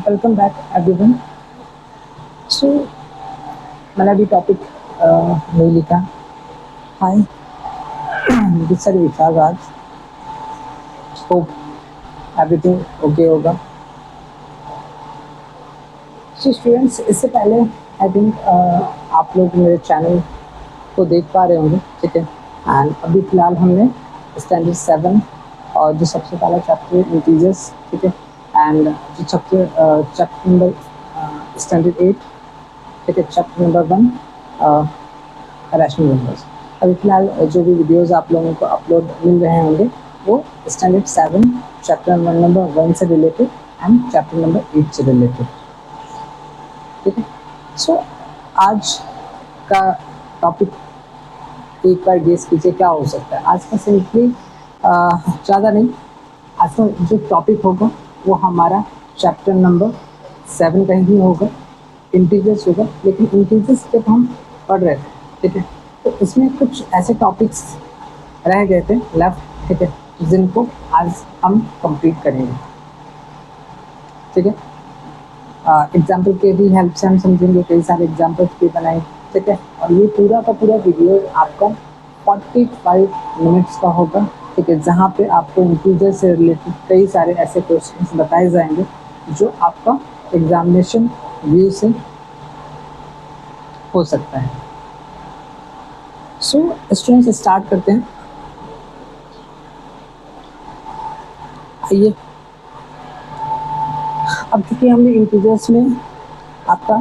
Welcome back, everyone. So, मैंने अभी topic नहीं लिखा. Hi, this is Vishal Raj. Hope everything okay होगा. सो स्टूडेंट्स, इससे पहले आई थिंक आप लोग मेरे चैनल को देख पा रहे होंगे, ठीक है. एंड अभी फ़िलहाल हमने स्टैंडर्ड 7 और जो सबसे पहला चैप्टर इंटीजर्स, ठीक है, एंड जो चैप्टर नंबर स्टैंडर्ड 8, ठीक है, चैप्टर नंबर 1 रैशनल नंबर्स. अभी फ़िलहाल जो भी वीडियोज़ आप लोगों को अपलोड मिल रहे होंगे वो स्टैंडर्ड 7 चैप्टर नंबर 1 से रिलेटेड एंड चैप्टर नंबर 8 से रिलेटेड, ठीक है. सो आज का टॉपिक एक बार गेस कीजिए क्या हो सकता है. आज का सिंपली ज़्यादा नहीं, आज का जो टॉपिक होगा वो हमारा चैप्टर नंबर 7 का ही होगा, इंटीजर्स होगा. लेकिन इंटीजर्स जब हम पढ़ रहे थे, ठीक है, तो इसमें कुछ ऐसे टॉपिक्स रह गए थे लेफ्ट, ठीक है, जिनको आज हम कंप्लीट करेंगे, ठीक है. एग्जाम्पल के भी हेल्प से हम समझेंगे, कई सारे एग्जाम्पल्स भी बनाए, ठीक है. और ये पूरा का पूरा वीडियो आपका 45 मिनट्स का होगा, ठीक है, जहाँ पे आपको इंटीजर से रिलेटेड कई सारे ऐसे क्वेश्चंस बताए जाएंगे जो आपका एग्जामिनेशन व्यू से हो सकता है. सो स्टूडेंट्स स्टार्ट करते हैं. आइए, अब क्योंकि हमने इंटीजर्स में आपका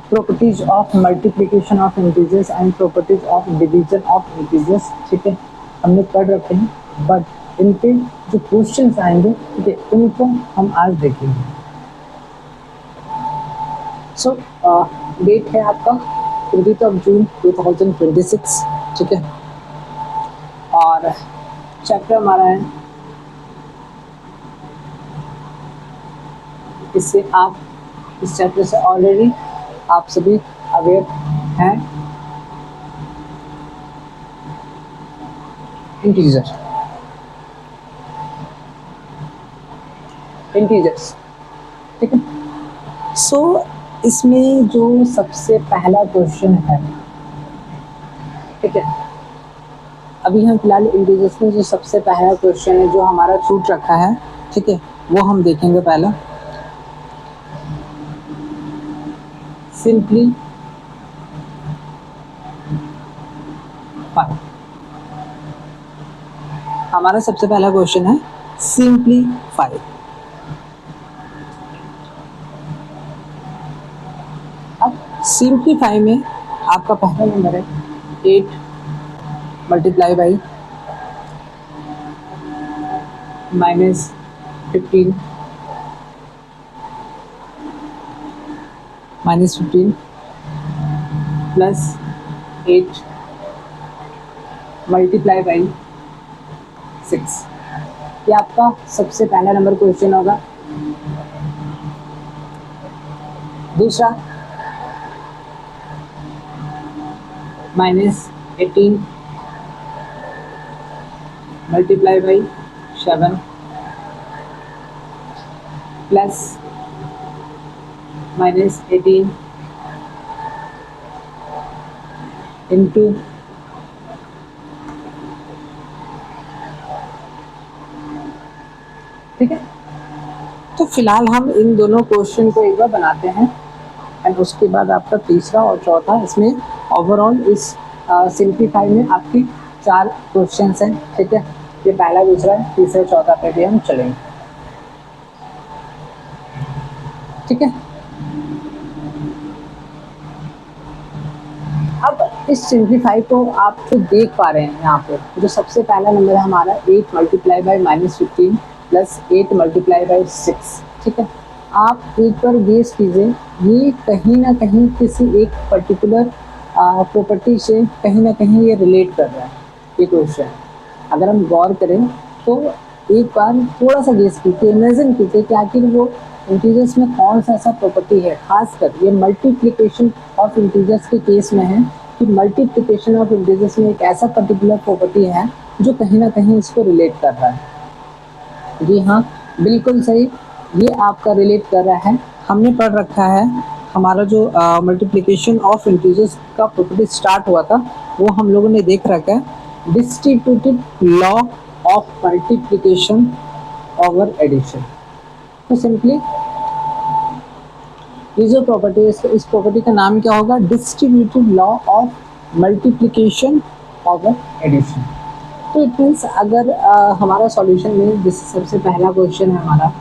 properties of multiplication of integers and properties of division of integers, ठीक है, हमने पढ़ रखे हैं. बट इनके जो क्वेश्चंस आएंगे, ठीक है, उनको हम आज देखेंगे. सो डेट है आपका 20 जून 2026, ठीक है, और चैप्टर हमारा है, इससे आप इस चैप्टर से ऑलरेडी आप सभी अवेयर हैं. इंटीजर्स, ठीक है. सो इसमें जो सबसे पहला क्वेश्चन है, ठीक है, अभी हम फिलहाल इंटीजर्स में जो सबसे पहला क्वेश्चन है जो हमारा छूट रखा है, ठीक है, वो हम देखेंगे. पहला सिंपली हमारा सबसे पहला क्वेश्चन है सिंप्लीफाई. अब सिंप्लीफाई में आपका पहला नंबर है 8 multiply by -15 plus 8 multiply by 6. ये आपका सबसे पहला नंबर क्वेश्चन होगा. दूसरा -18 मल्टीप्लाई बाई 7 प्लस -18 इंटू ठीक है. तो फिलहाल हम इन दोनों क्वेश्चन को एक बार बनाते हैं एंड उसके बाद आपका तीसरा और चौथा, इसमें ओवरऑल इस सिंप्लीफाई में आपकी 4 क्वेश्चंस हैं, ठीक है. ये पहला, दूसरा, तीसरा, चौथा पे भी हम चलेंगे, ठीक है. अब इस सिंप्लीफाई को आप जो देख पा रहे हैं यहाँ पे, जो सबसे पहला नंबर है हमारा 8 multiply by -15 plus 8 multiply by 6, ठीक है. आप एक बार गेस कीजिए, ये कहीं ना कहीं किसी एक पर्टिकुलर प्रॉपर्टी से कहीं ना कहीं ये रिलेट कर रहा है ये क्वेश्चन. अगर हम गौर करें तो एक बार थोड़ा सा गेस कीजिए, इमेजिन कीजिए कि आखिर वो इंटीजर्स में कौन सा ऐसा प्रॉपर्टी है. खासकर ये मल्टीप्लिकेशन ऑफ इंटीजर्स के केस में है कि मल्टीप्लिकेशन ऑफ इंटीजर्स में एक ऐसा पर्टिकुलर प्रॉपर्टी है जो कहीं ना कहीं इसको रिलेट कर रहा है। जी हाँ, बिल्कुल सही, ये आपका रिलेट कर रहा है। हमने पढ़ रखा है, हमारा जो मल्टीप्लिकेशन ऑफ इंटीजर्स का प्रॉपर्टी स्टार्ट हुआ था वो हम लोगों ने देख रखा है, distributive law of multiplication over addition. तो सिंपली ये जो प्रॉपर्टी है, इस प्रॉपर्टी का नाम क्या होगा, distributive law of multiplication over addition. तो इट मीन्स अगर हमारा सॉल्यूशन में जैसे सबसे पहला क्वेश्चन है हमारा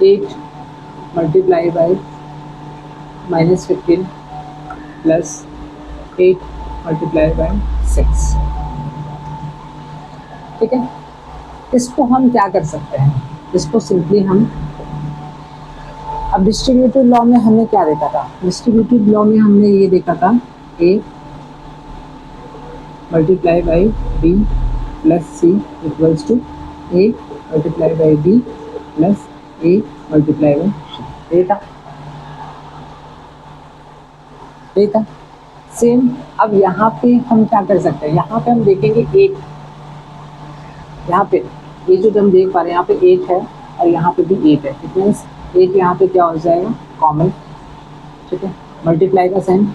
8 multiply by -15 plus 8 multiply by 6, ठीक है। इसको हम क्या कर सकते हैं, इसको सिंपली हम, अब डिस्ट्रीब्यूटिव लॉ में हमने क्या देखा था, डिस्ट्रीब्यूटिव लॉ में हमने ये देखा था a multiply by b plus c equals to a multiply by b plus a multiply by c, ये था सेम। अब यहाँ पे हम क्या कर सकते हैं, यहाँ पे हम देखेंगे 8, यहाँ पे ये जो हम देख पा रहे हैं यहाँ पे 8 है और यहाँ पे भी 8 है, इट मीन्स 8 यहाँ पे क्या हो जाएगा, कॉमन, ठीक है। मल्टीप्लाई का साइन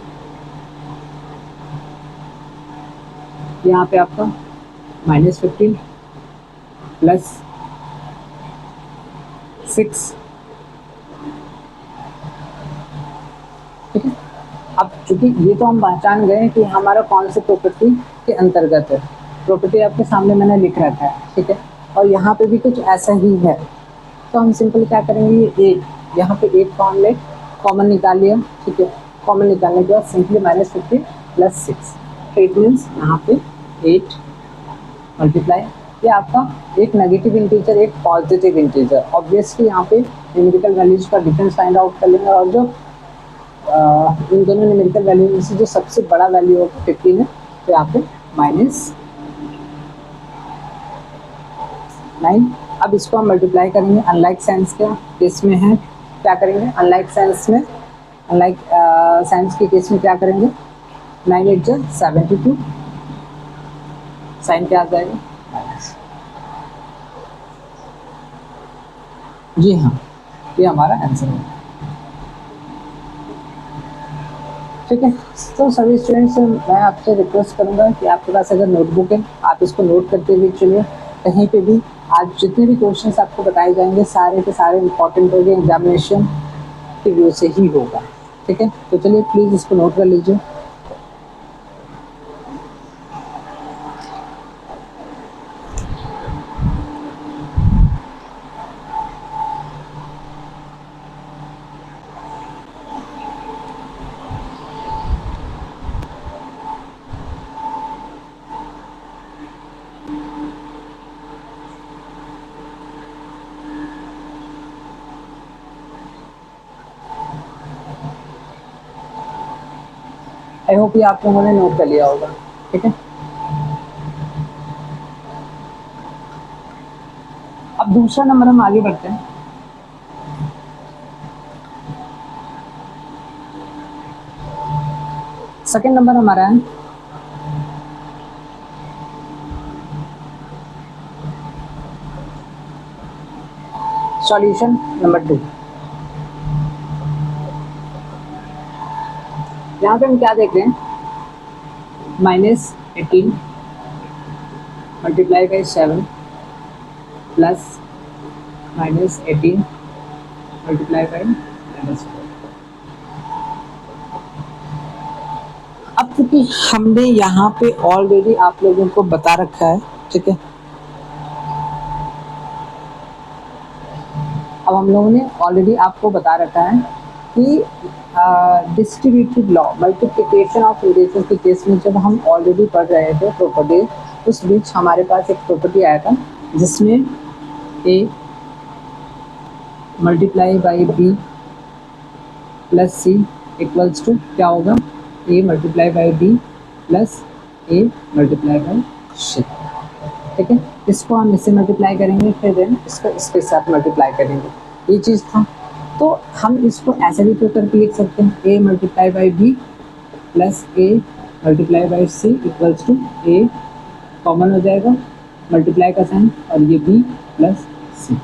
यहाँ पे आपका -15 प्लस 6, ठीक है। अब चूंकि ये तो हम पहचान गए कि हमारा कौन से प्रॉपर्टी के अंतर्गत है, प्रॉपर्टी आपके सामने मैंने लिख रखा है, ठीक है। और यहाँ पे भी कुछ ऐसा ही है, तो हम सिंपल क्या करेंगे, ये 8 यहाँ पे 8 कॉमन निकाल लिया, ठीक है। कॉमन निकालने के बाद सिंपली -15 प्लस 6, तो इट मीन्स यहाँ पे 8 मल्टीप्लाई, ये आपका एक नेगेटिव इंटीजर एक पॉजिटिव इंटीजर, ऑब्वियसली यहाँ पे न्यूमेरिकल वैल्यूज का डिफरेंस फाइंड आउट कर लेंगे, और जो इन दोनों न्यूमेरिकल वैल्यू में से जो सबसे बड़ा वैल्यू होगा 15 है, तो यहाँ पे -9। अब इसको हम मल्टीप्लाई करेंगे, अनलाइक साइंस के केस में है क्या करेंगे, अनलाइक साइंस के केस में क्या करेंगे, 9 8 जा 72, साइन क्या आ जाएगा माइनस। जी हाँ, ये हमारा आंसर है, ठीक है। तो सभी स्टूडेंट्स मैं आपसे रिक्वेस्ट करूंगा कि आपके पास अगर नोटबुक है आप इसको नोट करते हुए चलिए, कहीं पे भी आज जितने भी क्वेश्चंस आपको बताए जाएंगे सारे के सारे इंपॉर्टेंट होंगे, एग्जामिनेशन के व्यू से ही होगा, ठीक है। तो चलिए प्लीज़ इसको नोट कर लीजिए। आई होप ये आप लोगों ने नोट कर लिया होगा, ठीक है। अब दूसरा नंबर हम आगे बढ़ते हैं। सेकेंड नंबर हमारा है सॉल्यूशन नंबर 2। यहाँ पे हम क्या देख रहे हैं, -18 multiply by 7 plus -18 multiply by -4। अब क्योंकि हमने यहाँ पे ऑलरेडी आप लोगों को बता रखा है, ठीक है, अब हम लोगों ने ऑलरेडी आपको बता रखा है कि distributive law multiplication of integers के केस में जब हम ऑलरेडी पढ़ रहे थे प्रॉपर्टी, उस बीच हमारे पास एक प्रॉपर्टी आया था जिसमें a multiply by b plus c equals to क्या होगा, a multiply by b plus a multiply by c, ठीक है। इसको हम इससे मल्टीप्लाई करेंगे, फिर देन इसको इसके साथ मल्टीप्लाई करेंगे, ये चीज़ था। तो हम इसको ऐसे भी तो करके लिख सकते हैं, a multiply by b plus a multiply by c equals to a common हो जाएगा, मल्टीप्लाई का साइन, और ये b प्लस सी।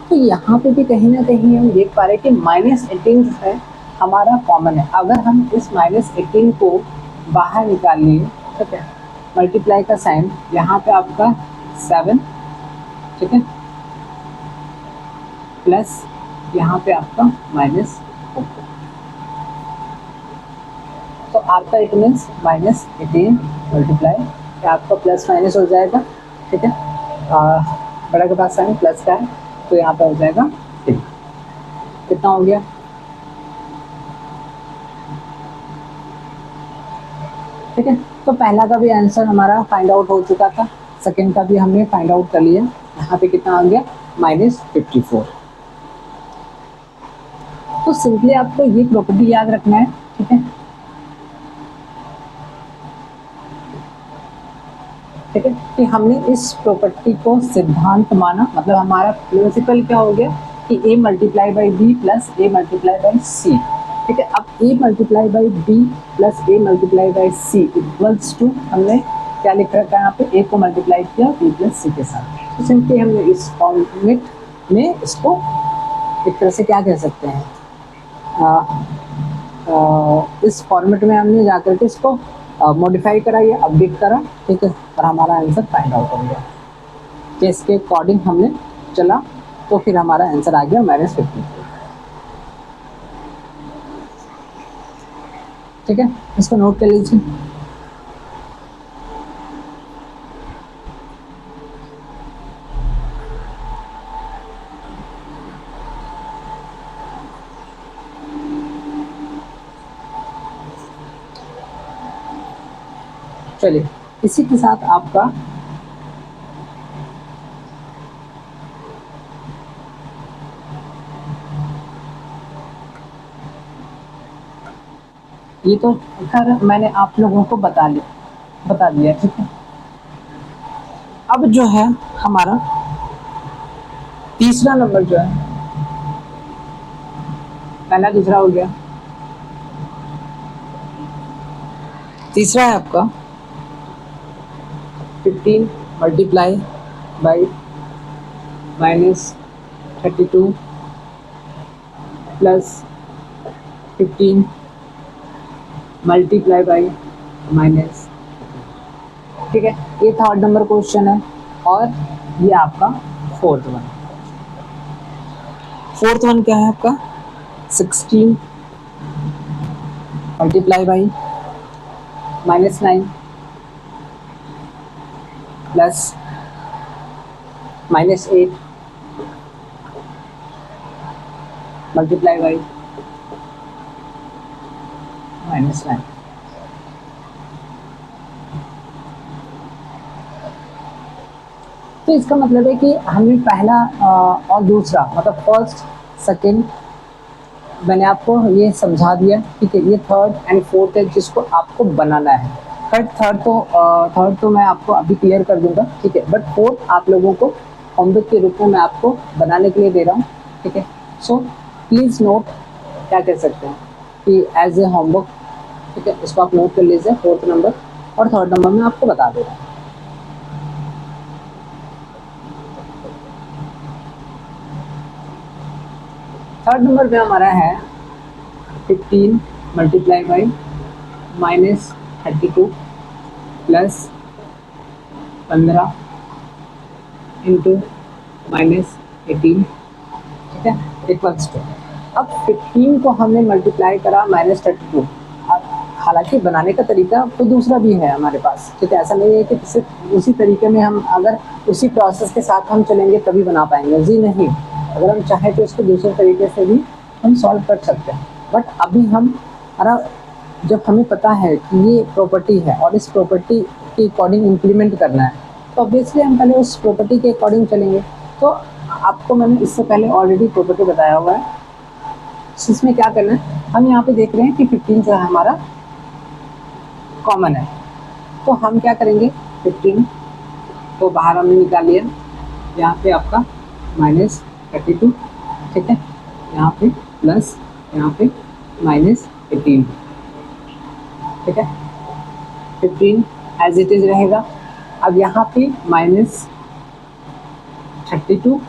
तो यहाँ पे भी कहीं ना कहीं हम देख पा रहे हैं कि -18 जो है हमारा कॉमन है। अगर हम इस -18 को बाहर निकाल लिए, ठीक है, मल्टीप्लाई का साइन, यहाँ पे आपका 7, ठीक है, प्लस यहाँ पे आपका -4, तो आपका इट मीन्स -18 मल्टीप्लाई, आपका प्लस माइनस हो जाएगा, ठीक है, बड़ा के पास साइन प्लस का है, तो यहाँ पे हो जाएगा 3। कितना हो गया? ठीक है, तो पहला का भी आंसर हमारा फाइंड आउट हो चुका था, सेकंड का भी हमने फाइंड आउट कर लिया। यहाँ पे कितना आ गया? -54। तो सिंपली आपको ये प्रॉपर्टी याद रखना है, ठीक है, ठीक है, कि हमने इस प्रॉपर्टी को सिद्धांत माना, मतलब हमारा प्रिंसिपल क्या हो गया कि a multiply by B plus A multiply by C. ठीक है, अब a multiply by B plus A multiply by C equals to, हमने क्या लिख रखा है यहाँ पे, a को मल्टीप्लाई किया b प्लस सी के साथ। तो सिंपली हमने इस फॉर्मेट में इसको एक तरह से क्या कह सकते हैं, इस फॉर्मेट में हमने जाकर के इसको मॉडिफाई करा या अपडेट करा, ठीक है, और हमारा आंसर फाइंड आउट हो गया। तो इसके अकॉर्डिंग हमने चला, तो फिर हमारा आंसर आ गया -50। ठीक है, इसको नोट कर लीजिए। चलिए, इसी के साथ आपका ये तो खैर मैंने आप लोगों को बता दिया, ठीक है। अब जो है हमारा तीसरा नंबर जो है, पहला दूसरा हो गया, तीसरा है आपका 15 multiply by -32 plus 15 multiply by minus. ठीक है, ये थर्ड नंबर क्वेश्चन है, और ये आपका फोर्थ वन क्या है आपका 16 multiply by -9 plus -8 multiply by -9। तो इसका मतलब है कि हमने पहला और दूसरा, मतलब फर्स्ट सेकंड मैंने आपको ये समझा दिया, ठीक है। ये थर्ड एंड फोर्थ है जिसको आपको बनाना है। थर्ड तो मैं आपको अभी क्लियर कर दूंगा, ठीक है, बट फोर्थ आप लोगों को होमवर्क के रूप में मैं आपको बनाने के लिए दे रहा हूँ, ठीक है। सो प्लीज़ नोट, क्या कह सकते हैं कि एज ए होमवर्क, ठीक है, इसको आप नोट कर लीजिए, फोर्थ नंबर और थर्ड नंबर में आपको बता दे रहा हूँ। थर्ड नंबर पे हमारा है 15 मल्टीप्लाई बाई -32 प्लस 15 इंटू -18, ठीक है, इक्वल्स टू। अब 15 को हमने मल्टीप्लाई करा -32, हालांकि बनाने का तरीका तो दूसरा भी है हमारे पास, ठीक है, ऐसा नहीं है कि सिर्फ उसी तरीके में हम अगर उसी प्रोसेस के साथ हम चलेंगे तभी बना पाएंगे, जी नहीं, अगर हम चाहें तो इसको दूसरे तरीके से भी हम सॉल्व कर सकते हैं। बट अभी हम जब हमें पता है कि ये प्रॉपर्टी है और इस प्रॉपर्टी के अकॉर्डिंग इम्प्लीमेंट करना है, तो ऑब्वियसली हम पहले उस प्रॉपर्टी के अकॉर्डिंग चलेंगे। तो आपको मैंने इससे पहले ऑलरेडी प्रॉपर्टी बताया हुआ है, इसमें क्या करना है, हम यहाँ पे देख रहे हैं कि 15 जो है हमारा कॉमन है, तो हम क्या करेंगे, 15 को बाहर हमने निकाल लिया, यहाँ पे आपका -32, ठीक है, यहाँ पे प्लस, यहाँ पे -18, ठीक है, 15 एज इट इज रहेगा। अब यहाँ पे -32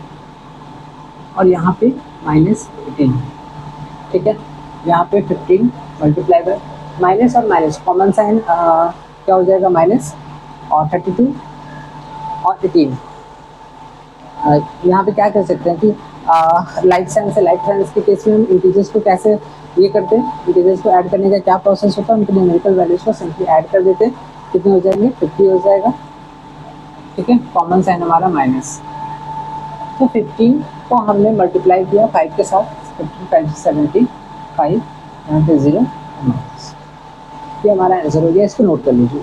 और यहाँ पे -18, ठीक है। यहाँ पे 15 मल्टीप्लाई बाय माइनस और माइनस कॉमन साइन क्या हो जाएगा, माइनस, और 32 और 18। यहाँ पे क्या कर सकते हैं कि लाइक साइन से लाइक साइन के केस में हम इंटीजर्स को कैसे ये करते हैं, इंटीजर्स को ऐड करने का क्या प्रोसेस होता है, उनके न्यूमेरिकल वैल्यूज को सिंपली ऐड कर देते हैं। कितने हो जाएंगे, 50 हो जाएगा, ठीक है। कॉमन साइन हमारा माइनस, तो 15 को हमने मल्टीप्लाई किया 5 के साथ, 15 5 75, यहाँ पे 0 माइनस, ये हमारा आंसर हो गया। इसको नोट कर लीजिए।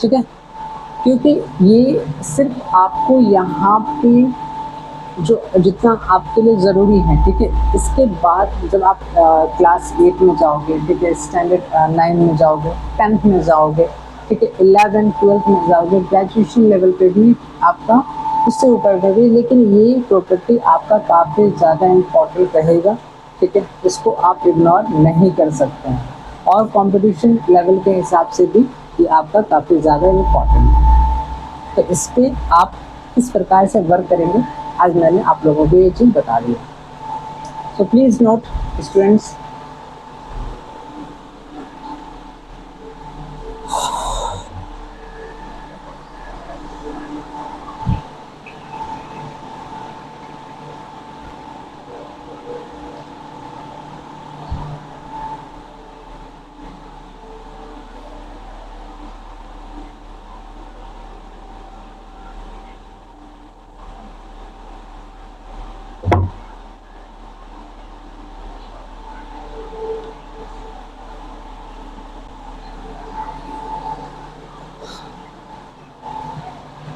ठीक है, क्योंकि ये सिर्फ आपको यहाँ पे जो जितना आपके लिए ज़रूरी है, ठीक है। इसके बाद जब आप क्लास 8 में जाओगे, ठीक है, स्टैंडर्ड 9 में जाओगे, 10th में जाओगे, ठीक है, 11 12th में जाओगे, ग्रेजुएशन लेवल पे भी आपका उससे ऊपर रहेगी, लेकिन ये प्रॉपर्टी आपका काफ़ी ज़्यादा इम्पोर्टेंट रहेगा, ठीक है। इसको आप इग्नोर नहीं कर सकते हैं, और कंपटीशन लेवल के हिसाब से भी ये आपका काफ़ी ज़्यादा इम्पोर्टेंट है। तो इस पर आप किस प्रकार से वर्क करेंगे, आज मैंने आप लोगों को ये चीज़ बता दी है। So please note students,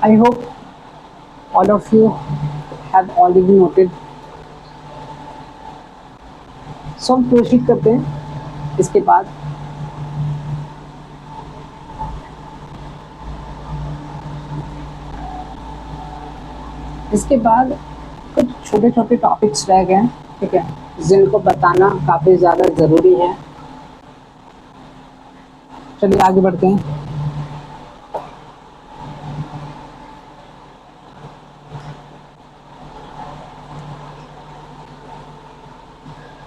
I hope all of you have already noted. सो हम प्रोसीड करते हैं इसके बाद। इसके बाद कुछ छोटे छोटे टॉपिक्स रह गए हैं, ठीक है, जिनको बताना काफ़ी ज़्यादा ज़रूरी है। चलिए आगे बढ़ते हैं।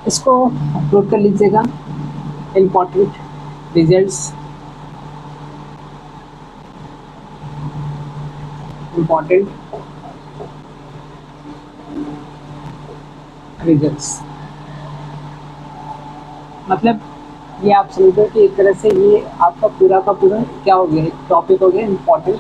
इसको अपलोड कर लीजिएगा, इम्पोर्टेंट रिजल्ट्स, इम्पोर्टेंट रिजल्ट्स, मतलब ये आप समझो कि एक तरह से ये आपका पूरा का पूरा क्या हो गया, टॉपिक हो गया इम्पोर्टेंट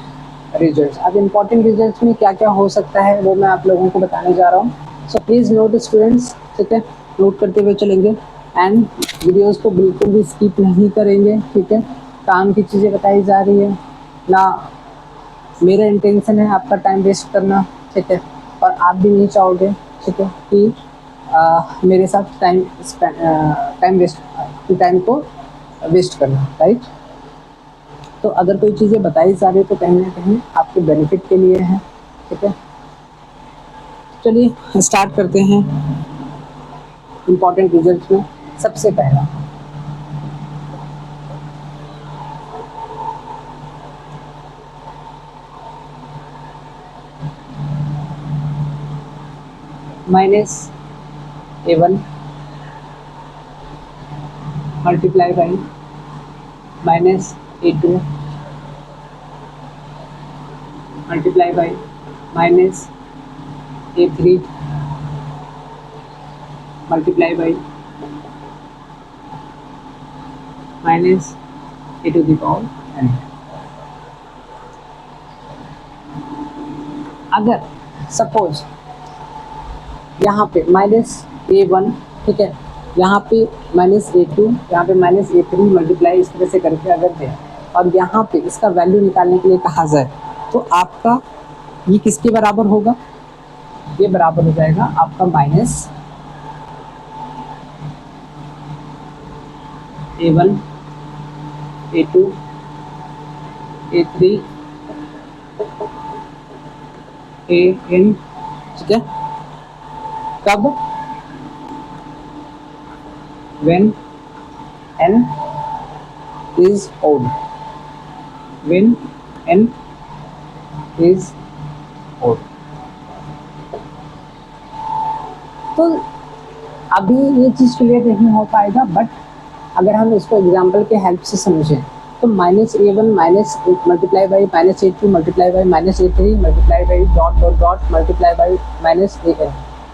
रिजल्ट्स। अब इम्पोर्टेंट रिजल्ट्स में क्या क्या हो सकता है वो मैं आप लोगों को बताने जा रहा हूँ। सो प्लीज़ नोट स्टूडेंट्स, ठीक है, नोट करते हुए चलेंगे, एंड वीडियोस को बिल्कुल भी स्किप नहीं करेंगे, ठीक है। काम की चीज़ें बताई जा रही है ना, मेरा इंटेंशन है आपका टाइम वेस्ट करना, ठीक है, और आप भी नहीं चाहोगे, ठीक है, कि मेरे साथ टाइम को वेस्ट करना, राइट। तो अगर कोई चीज़ें बताई जा रही तो कहीं ना कहीं आपके बेनिफिट के लिए है, ठीक है। चलिए स्टार्ट करते हैं। इम्पोर्टेंट रिजल्ट्स में सबसे पहला -a1 multiply by -a2 multiply by -a3 multiply by -a⁴n। अगर सपोज यहाँ पे -a1, ठीक है, यहाँ पे -a2, यहाँ पे -a3 मल्टीप्लाई इस तरह से करके अगर दें, और यहाँ पे इसका वैल्यू निकालने के लिए कहा जाए, तो आपका ये किसके बराबर होगा, ये बराबर हो जाएगा आपका -a1 a2 a3 an, ठीक है। कब, when n is odd, when n is odd। तो अभी ये चीज़ क्लियर नहीं हो पाएगा, बट अगर हम इसको एग्जाम्पल के हेल्प से समझें तो -a1 minus multiply by -a2 multiply by -a3 multiply by dot dot dot multiply by -an,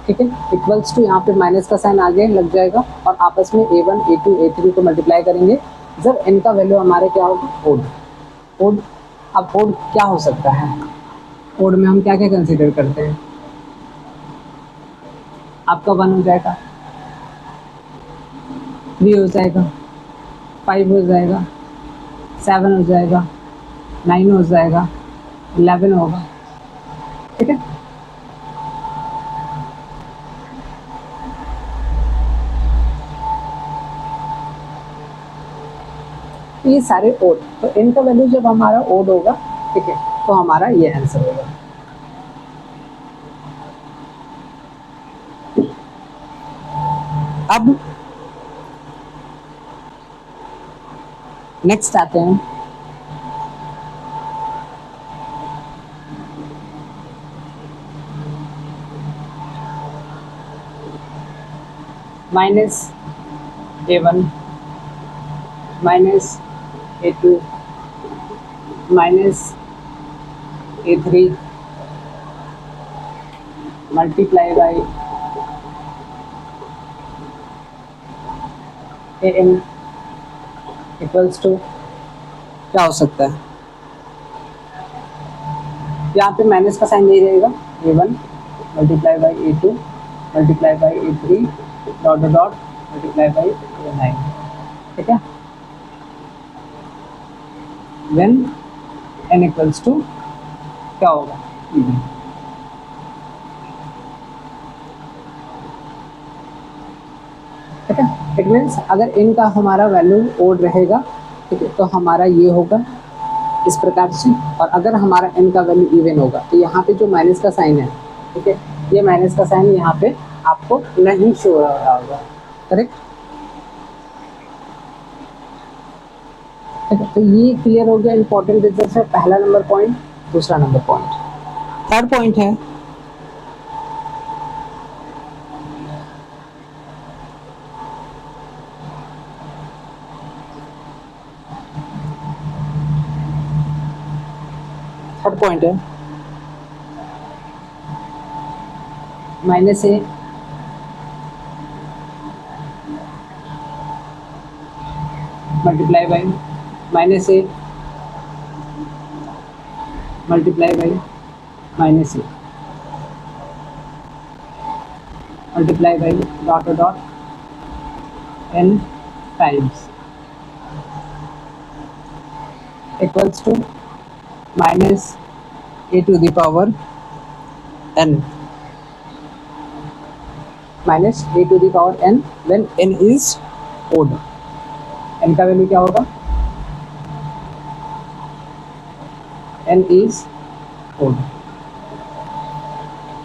ठीक है, इक्वल्स टू यहाँ पे माइनस का साइन आगे लग जाएगा और आपस में a1 a2 a3 को मल्टीप्लाई करेंगे जब n का वैल्यू हमारे क्या होगा, ओड। ओड, अब ओड क्या हो सकता है, ओड में हम क्या क्या कंसीडर करते हैं, आपका 1 हो जाएगा, 3 हो जाएगा, 5 हो जाएगा, 7 हो जाएगा, 9 हो जाएगा, 11 होगा, ठीक है। ये सारे ओड, तो इनका वैल्यू जब हमारा ओड होगा, ठीक है, तो हमारा ये आंसर होगा। अब नेक्स्ट आते हैं -a1 -a2 -a3 multiply by an equals to क्या हो सकता है, यहाँ पे माइनस का साइन नहीं रहेगा, a1 multiply by a2 multiply by a3 dot dot multiply by a9, ठीक है, व्हेन n इक्वल्स टू क्या होगा, इवन, ठीक है। इट मीन्स अगर n का हमारा वैल्यू ओड रहेगा, ठीक है, तो हमारा ये होगा इस प्रकार से, और अगर हमारा n का वैल्यू इवन होगा तो यहाँ पे जो माइनस का साइन है, ठीक है, ये माइनस का साइन यहाँ पे आपको नहीं शो हो रहा होगा, करेक्ट, ठीक है। तो ये क्लियर हो गया इंपॉर्टेंट डिफरेंस है, पहला नंबर पॉइंट, दूसरा नंबर पॉइंट। थर्ड पॉइंट है -a multiply by -a multiply by -a multiply by dot dot n times equals to -a to the power n -a to the power n when n is odd. n का value क्या होगा, n is odd,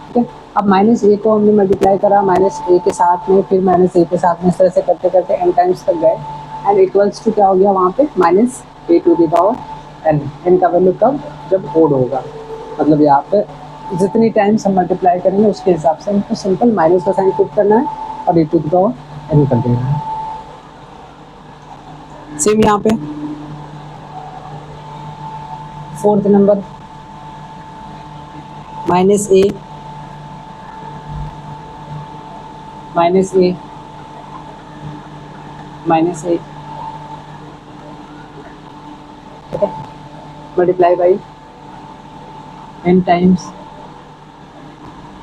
ठीक है। अब -a को हमने multiply करा -a के साथ में, फिर -a के साथ में, इस तरह से करते करते n टाइम्स तक गए, एंड इक्वल्स टू क्या हो गया वहाँ पे -a to the power n। n का वैल्यू कब, जब ओड होगा, मतलब यहाँ पे जितनी टाइम्स हम मल्टीप्लाई करेंगे उसके हिसाब से हमको सिंपल माइनस का साइन पुट करना है और a to the power n कर देना है। सेम यहाँ पे fourth number -a -a -a, ठीक है, multiply by n times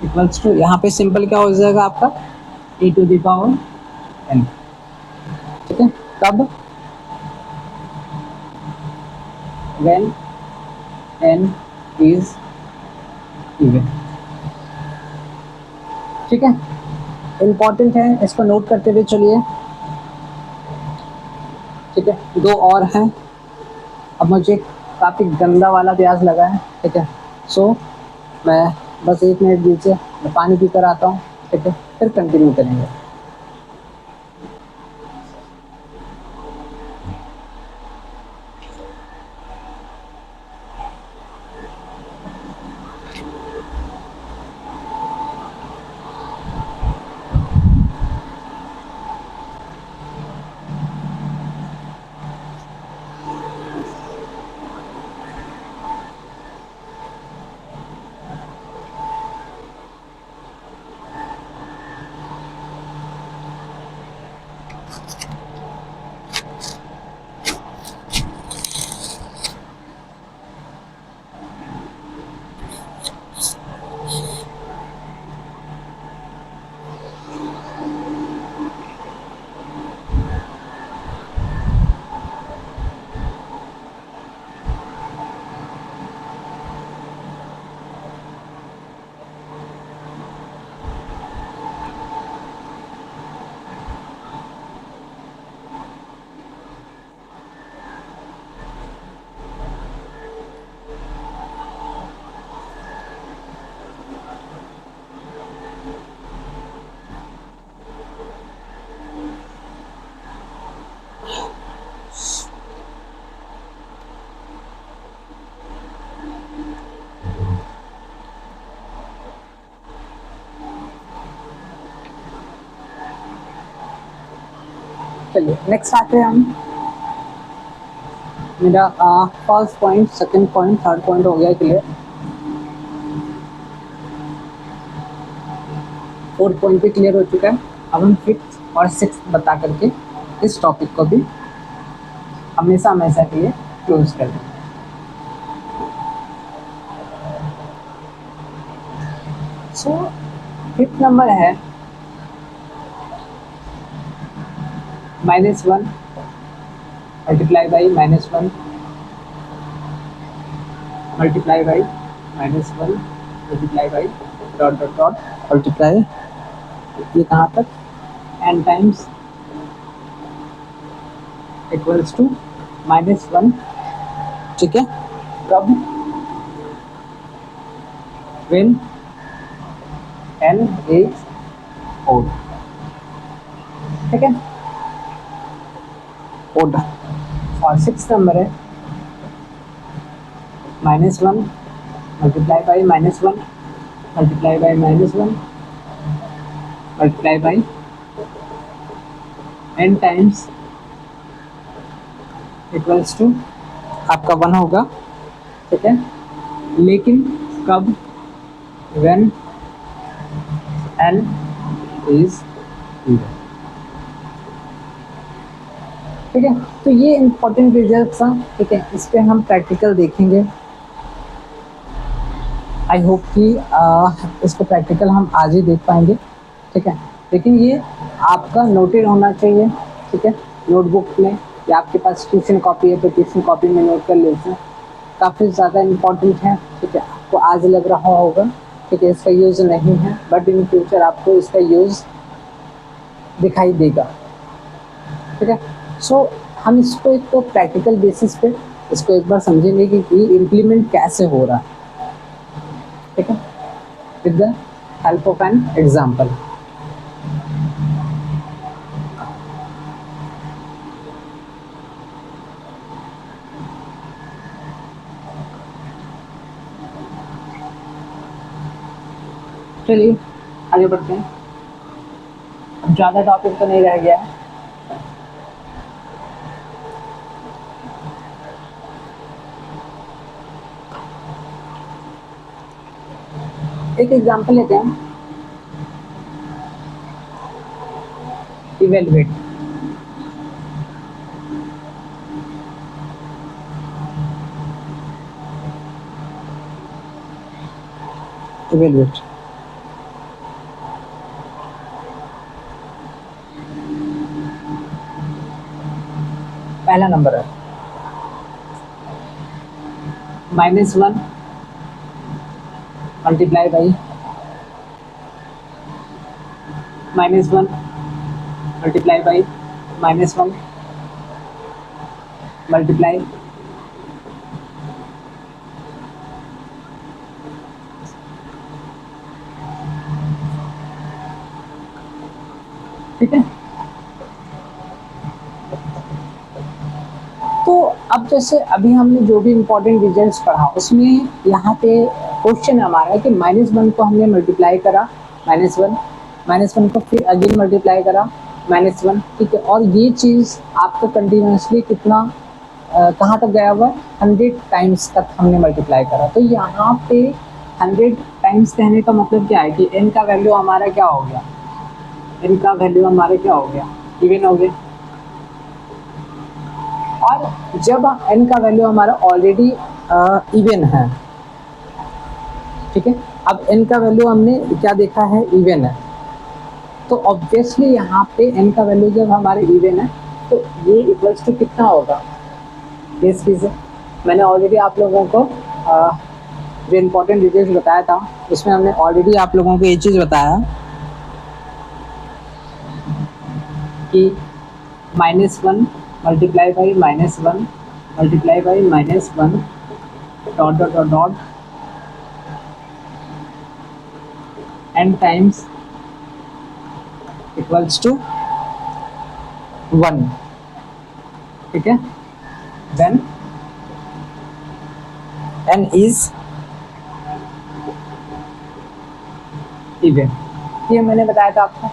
equals to, यहाँ पे सिंपल क्या हो जाएगा आपका a to the power n, ठीक है। कब, when n is even, ठीक है, इम्पॉर्टेंट है, इसको नोट करते हुए चलिए, ठीक है। दो और हैं, अब मुझे काफ़ी गंदा वाला प्याज लगा है, ठीक है, सो मैं बस 1 मिनट दीजिए, मैं पानी पी कर आता हूँ, ठीक है, फिर कंटिन्यू करेंगे। चलिए नेक्स्ट आते हैं हम। मेरा first point, second point, third point हो गया क्लियर। फोर्थ पॉइंट भी क्लियर हो चुका है। अब हम फिफ्थ और सिक्स्थ बता करके इस टॉपिक को भी हमेशा हमेशा के लिए क्लोज कर दें। सो फिफ्थ नंबर है -1 multiply by -1 multiply by -1 multiply by dot dot dot multiply, ये कहाँ तक, n टाइम्स इक्वल्स टू -1, ठीक है। कब, when n is odd, ठीक है, odd। और सिक्स नंबर है -1 multiply by -1 multiply by -1 multiply by n times equals to आपका 1 होगा, ठीक है। लेकिन कब, when n is even, ठीक है। तो ये इंपॉर्टेंट रिजल्ट्स हैं, ठीक है। इस पे हम प्रैक्टिकल देखेंगे। आई होप कि इसको प्रैक्टिकल हम आज ही देख पाएंगे, ठीक है। लेकिन ये आपका नोटेड होना चाहिए, ठीक है, नोटबुक में, या आपके पास ट्यूशन कॉपी है तो ट्यूशन कॉपी में नोट कर लीजिए। काफ़ी ज़्यादा इम्पोर्टेंट है, ठीक है। आपको आज लग रहा होगा, ठीक है, इसका यूज़ नहीं है, बट इन फ्यूचर आपको इसका यूज़ दिखाई देगा, ठीक है। सो हम इसको एक तो प्रैक्टिकल बेसिस पे इसको एक बार समझेंगे कि इम्प्लीमेंट कैसे हो रहा है, ठीक है, with the help of an example. चलिए आगे बढ़ते हैं। अब ज़्यादा टॉपिक तो नहीं रह गया है। एक एग्जांपल लेते हैं, इवेलुएट। इवेलुएट पहला नंबर है -1 multiply by -1 multiply by -1 multiply ठीक है। तो अब जैसे अभी हमने जो भी इम्पोर्टेंट रिजल्ट्स पढ़ा उसमें यहाँ पे क्वेश्चन हमारा है कि -1 को हमने मल्टीप्लाई करा -1 को फिर अगेन मल्टीप्लाई करा -1, ठीक है। और ये चीज़ आपका कंटिन्यूसली कितना कहाँ तक गया हुआ है, 100 टाइम्स तक हमने मल्टीप्लाई करा। तो यहाँ पे 100 टाइम्स कहने का मतलब क्या है कि n का वैल्यू हमारा क्या हो गया, n का वैल्यू हमारा क्या हो गया, इवन हो गया। और जब n का वैल्यू हमारा ऑलरेडी इवन है, ठीक है, अब n का वैल्यू हमने क्या देखा है, इवन है, तो ऑब्वियसली यहाँ पे n का वैल्यू जब हमारे इवन है तो ये इक्वल्स टू कितना होगा, गेस कीजिए। मैंने ऑलरेडी आप लोगों को जो इम्पोर्टेंट डिटेल्स बताया था उसमें हमने ऑलरेडी आप लोगों को ये चीज़ बताया कि -1 multiply by -1 multiply by -1 dot dot dot dot n times equals to 1, ठीक है। देन n इज इवन, ये मैंने बताया था आपको।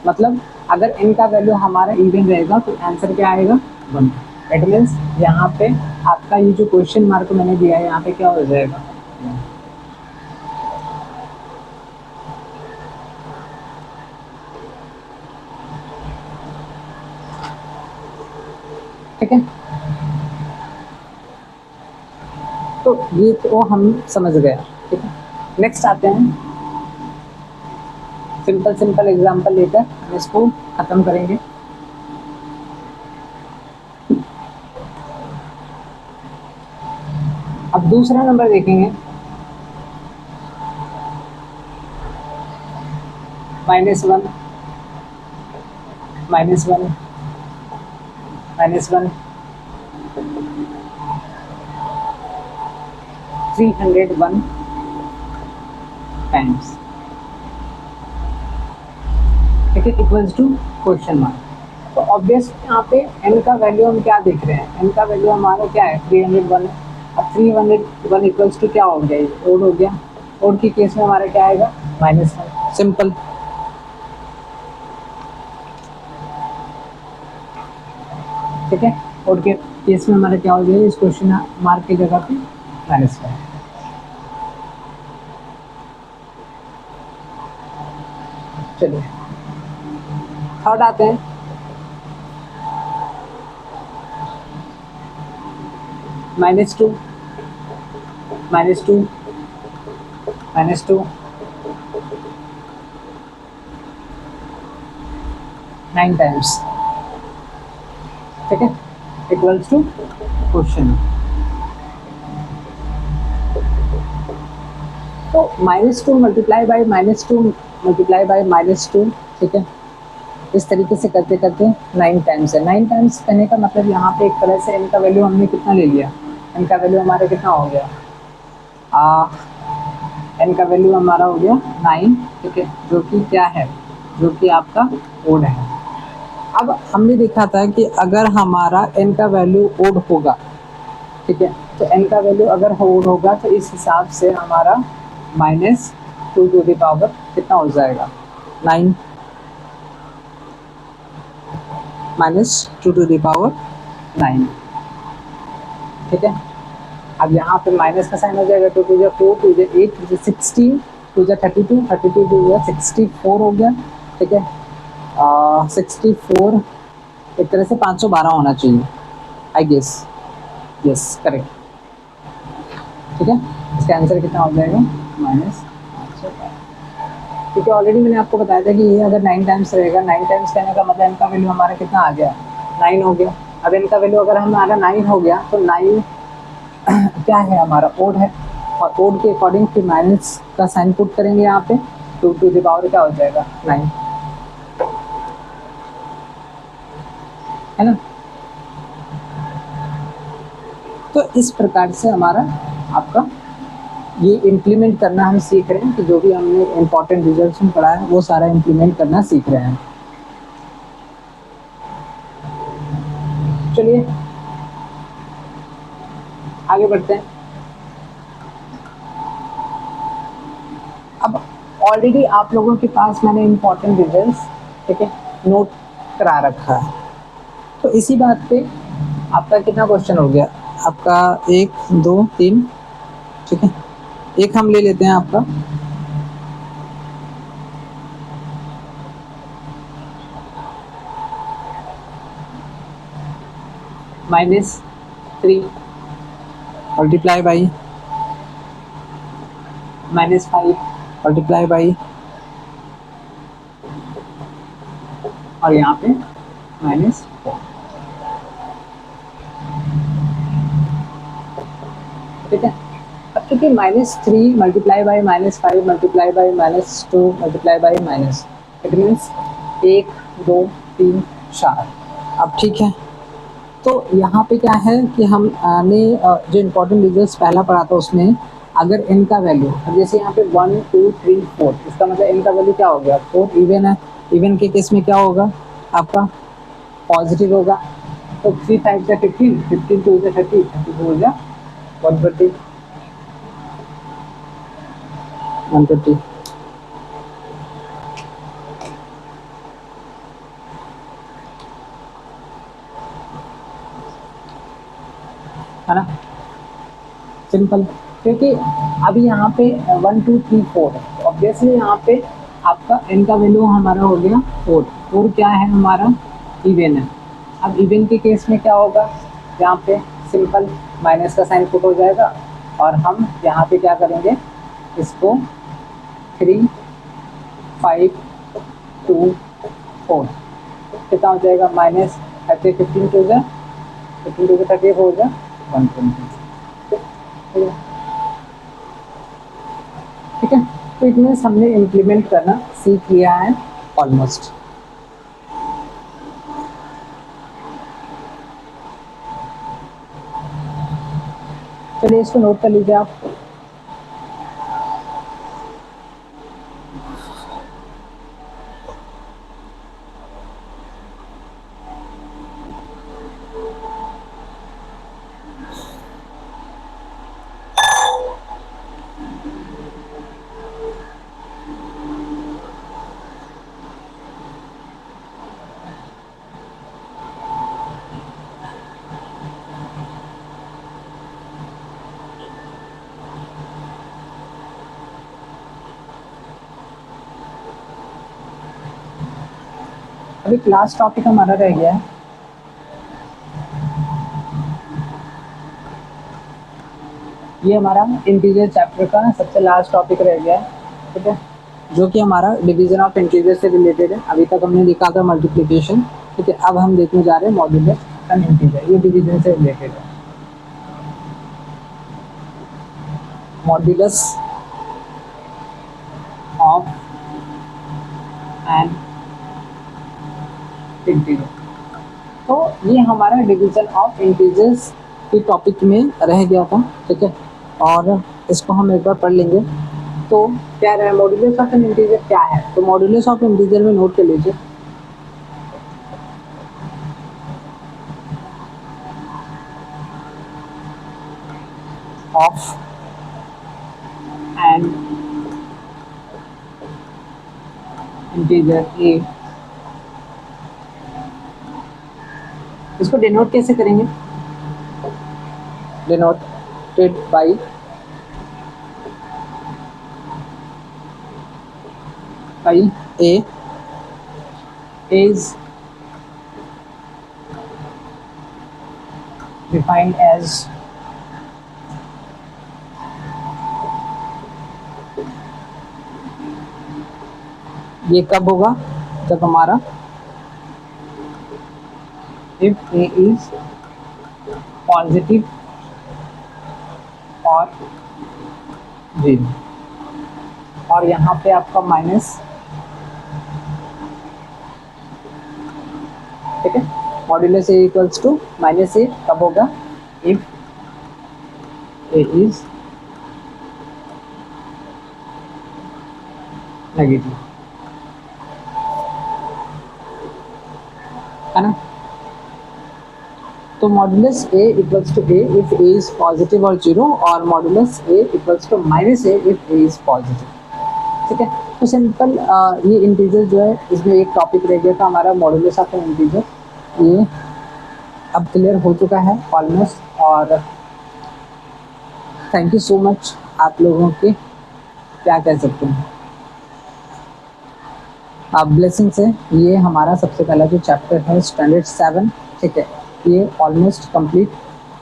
मतलब अगर n का वैल्यू हमारा इवन रहेगा तो आंसर क्या आएगा 1। इट मीन्स यहाँ पे आपका ये जो क्वेश्चन मार्क मैंने दिया है यहाँ पे क्या हो जाएगा, ठीक है। तो ये तो हम समझ गए, ठीक है। नेक्स्ट आते हैं, सिंपल सिंपल एग्जांपल लेकर हम इसको खत्म करेंगे। अब दूसरा नंबर देखेंगे, -1 -1 -1 301 टाइम्स, ठीक है, इक्वल्स टू क्वेश्चन मार्क। तो ऑब्वियस यहाँ पे n का वैल्यू हम क्या देख रहे हैं, n का वैल्यू हमारा क्या है 301 है। अब 301 इक्वल्स टू क्या हो गया, ये ओड हो गया। ओड की केस में हमारा क्या आएगा -1, सिंपल, ठीक है। ओड के केस में हमारा क्या हो गया, इस क्वेश्चन मार्क की जगह पे -1। चलिए थर्ड आते हैं, -2 -2 -2 9 टाइम्स, ठीक है, इक्वल्स टू क्वेश्चन। तो -2 मल्टीप्लाई बाई -2 मल्टीप्लाई बाई -2, ठीक है। इस तरीके से करते करते 9 टाइम्स है। 9 टाइम्स करने का मतलब यहाँ पे एक तरह से n का वैल्यू हमने कितना ले लिया, n का वैल्यू हमारा कितना हो गया, n का वैल्यू हमारा हो गया 9, ठीक है, जो कि क्या है, जो कि आपका ओड है। अब हमने देखा था कि अगर हमारा n का वैल्यू ओड होगा, ठीक है, तो n का वैल्यू अगर ओड होगा तो इस हिसाब से हमारा -2 टू द पावर कितना हो जाएगा 9, -2 टू द पावर 9, ठीक है। अब यहाँ पे माइनस का साइन हो जाएगा, 2 टू 4 2 8 2 16 2 32 32 2 64 हो गया, ठीक है। 64 एक तरह से 512 होना चाहिए, आई गेस, यस करेक्ट, ठीक है। इसका आंसर कितना हो जाएगा -512, क्योंकि ऑलरेडी मैंने आपको बताया था कि ये अगर 9 टाइम्स रहेगा, 9 टाइम्स कहने का मतलब इनका वैल्यू हमारा कितना आ गया 9 हो गया। अब इनका वैल्यू अगर हमारा 9 हो गया तो 9 क्या है हमारा ओड है, और ओड के अकॉर्डिंग फिर माइनस का साइन पुट करेंगे यहाँ पे, 2 टू द पावर क्या हो जाएगा 9, है ना। तो इस प्रकार से हमारा आपका ये इम्प्लीमेंट करना हम सीख रहे हैं, कि जो भी हमने इम्पोर्टेंट रिजल्ट में पढ़ा है वो सारा इम्प्लीमेंट करना सीख रहे हैं। चलिए आगे बढ़ते हैं। अब ऑलरेडी आप लोगों के पास मैंने इम्पोर्टेंट रिजल्ट्स, ठीक है, नोट करा रखा है। तो इसी बात पे आपका कितना क्वेश्चन हो गया, आपका 1 2 3, ठीक है। एक हम ले लेते हैं आपका -3 मल्टीप्लाई बाई -5 मल्टीप्लाई बाई, और यहाँ पे -4, ठीक है। अब चूंकि -3 multiply by -5 multiply by -2 multiply by minus, it means 1 2 3 4। अब ठीक है, तो यहाँ पे क्या है कि हमने जो इम्पोर्टेंट रिजल्ट्स पहला पढ़ा था उसमें अगर n का वैल्यू, अब जैसे यहाँ पे 1 2 3 4, इसका मतलब n का वैल्यू क्या हो गया 4, इवन है। इवन के केस में क्या होगा आपका पॉजिटिव होगा, तो 3 5 जा 15 15 2 जा 30 32 हो गया 120 120, है ना, सिंपल। क्योंकि अभी यहाँ पे 1 2 3 4 है, तो ऑब्वियसली यहाँ पे आपका n का वैल्यू हमारा हो गया 4। 4 क्या है हमारा, इवन है। अब इवन के केस में क्या होगा, यहाँ पे सिंपल माइनस का साइन पुट हो जाएगा, और हम यहाँ पे क्या करेंगे, इसको 3 5 2 4 कितना हो जाएगा, माइनस 15 टू जा 15 टू 30 हो जाए 120। ठीक है, तो इतने हमने इम्प्लीमेंट करना सीख लिया है ऑलमोस्ट। चलिए इसको नोट कर लीजिए आप। अभी लास्ट टॉपिक हमारा रह गया है, ये हमारा इंटीजर चैप्टर का सबसे लास्ट टॉपिक रह गया है। ठीक है, जो कि हमारा डिवीजन ऑफ इंटीजर से रिलेटेड है। अभी तक हमने देखा था मल्टीप्लिकेशन। ठीक है, अब हम देखने जा रहे हैं मॉड्यूलस एंड इंटीजर, ये डिवीजन से रिलेटेड है। मॉड्यूलस ऑफ एंड इंटीजर, तो ये हमारा डिवीजन ऑफ इंटीजर्स के टॉपिक में रह गया था। ठीक है, और इसको हम एक बार पढ़ लेंगे। तो क्या रहा है, मॉड्यूलस ऑफ एन इंटीजर क्या है, तो मॉड्यूलस ऑफ इंटीजर में नोट कर लीजिए, ऑफ एन इंटीजर ए। इसको डिनोट कैसे करेंगे, denoted by A is defined as ये कब होगा, जब हमारा if a is पॉजिटिव और 0, और यहाँ पे आपका माइनस। ठीक है, modulus A equals to minus A कब होगा, इफ ए इज नेगेटिव, है ना। तो modulus A equals to A if A is positive और 0, और modulus A equals to minus A if A is positive. ठीक है, तो सिंपल ये इंटीजर जो है, इसमें एक टॉपिक रह गया था हमारा मॉड्यूलस ऑफ एन इंटीजर, ये अब क्लियर हो चुका है ऑलमोस्ट। और थैंक यू सो मच आप लोगों के, क्या कह सकते हैं, आप ब्लेसिंग से। ये हमारा सबसे पहला जो चैप्टर है स्टैंडर्ड 7, ठीक है, ये ऑलमोस्ट कंप्लीट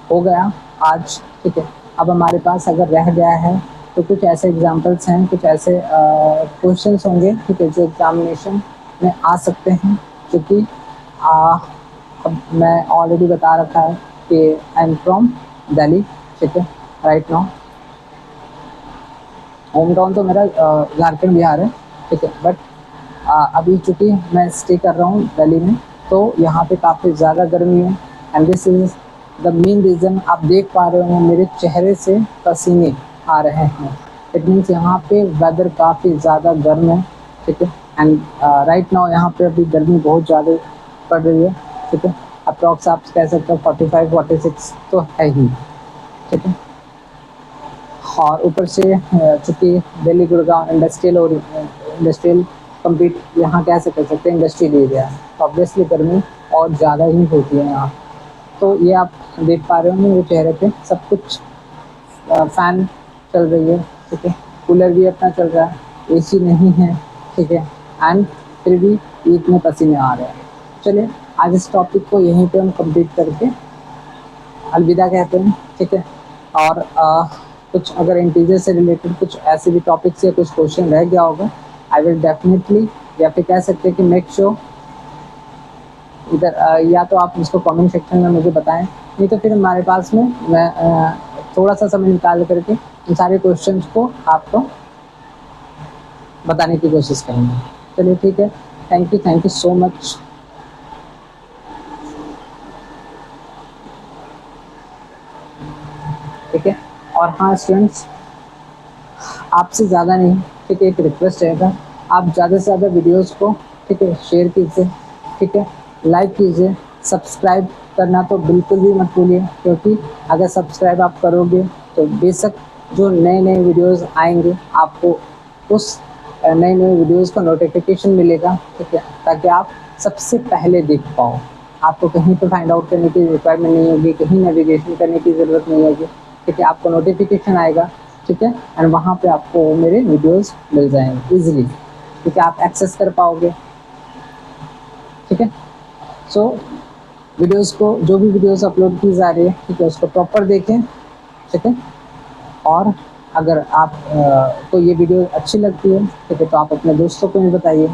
हो गया आज। ठीक है, अब हमारे पास अगर रह गया है तो कुछ ऐसे एग्जांपल्स हैं, कुछ ऐसे क्वेश्चंस होंगे, ठीक है, जो एग्जामिनेशन में आ सकते हैं। क्योंकि अब मैं ऑलरेडी बता रखा है कि आई एम फ्रॉम दिल्ली। ठीक है, राइट नाउ होम टाउन तो मेरा झारखंड बिहार है। ठीक है, बट अभी चूँकि मैं स्टे कर रहा हूँ दिल्ली में, तो यहाँ पे काफ़ी ज़्यादा गर्मी है, and this is the main reason. आप देख पा रहे हो मेरे चेहरे से पसीने आ रहे हैं। इट मीन्स यहाँ पे वेदर काफ़ी ज़्यादा गर्म है। ठीक है, एंड राइट नाउ यहाँ पे अभी गर्मी बहुत ज़्यादा पड़ रही है। ठीक है, अप्रॉक्स आप कह सकते हो 45 46 तो है ही। ठीक है, और ऊपर से चूँकि दिल्ली गुड़गांव इंडस्ट्रियल और इंडस्ट्रियल कंप्लीट यहाँ कैसे कर सकते हैं, इंडस्ट्रियल एरिया है, तो ऑब्वियसली गर्मी और ज़्यादा ही होती है यहाँ। तो ये आप देख पा रहे होंगे मेरे चेहरे पे सब कुछ, फैन चल रही है, ठीक है, कूलर भी अपना चल रहा है, एसी नहीं है, ठीक है, एंड फिर भी इतने पसीने आ रहे हैं। चलिए आज इस टॉपिक को यहीं पे हम कंप्लीट करके अलविदा कहते हैं, ठीक है। और कुछ अगर इंटीजर से रिलेटेड कुछ ऐसे भी टॉपिक्स या कुछ क्वेश्चन रह गया होगा, आई विल डेफिनेटली, या फिर कह सकते हैं कि मेक श्योर इधर या तो आप इसको कमेंट सेक्शन में मुझे बताएं, नहीं तो फिर हमारे पास में मैं थोड़ा सा समय निकाल करके इन सारे क्वेश्चंस को आपको बताने की कोशिश करेंगे। चलिए ठीक है, थैंक यू सो मच। ठीक है, और हाँ स्टूडेंट्स, आपसे ज़्यादा नहीं, ठीक है, एक रिक्वेस्ट रहेगा, आप ज़्यादा से ज़्यादा वीडियोस को, ठीक है, शेयर कीजिए, ठीक है, लाइक कीजिए, सब्सक्राइब करना तो बिल्कुल भी मत भूलिए, क्योंकि अगर सब्सक्राइब आप करोगे तो बेशक जो नए नए वीडियोस आएंगे आपको उस नए नए वीडियोस का नोटिफिकेशन मिलेगा, ठीक है, ताकि आप सबसे पहले देख पाओ। आपको कहीं पर फाइंड आउट करने की रिक्वायरमेंट नहीं होगी, कहीं नेविगेशन करने की ज़रूरत नहीं होगी, ठीक है, आपको नोटिफिकेशन आएगा, ठीक है, एंड वहाँ पे आपको मेरे वीडियोस मिल जाएंगे इजीली, ठीक है, आप एक्सेस कर पाओगे, ठीक है। सो वीडियोस को, जो भी वीडियोस अपलोड की जा रही है, ठीक है, उसको प्रॉपर देखें, ठीक है। और अगर आप को ये वीडियो अच्छी लगती है, ठीक है, तो आप अपने दोस्तों को भी बताइए,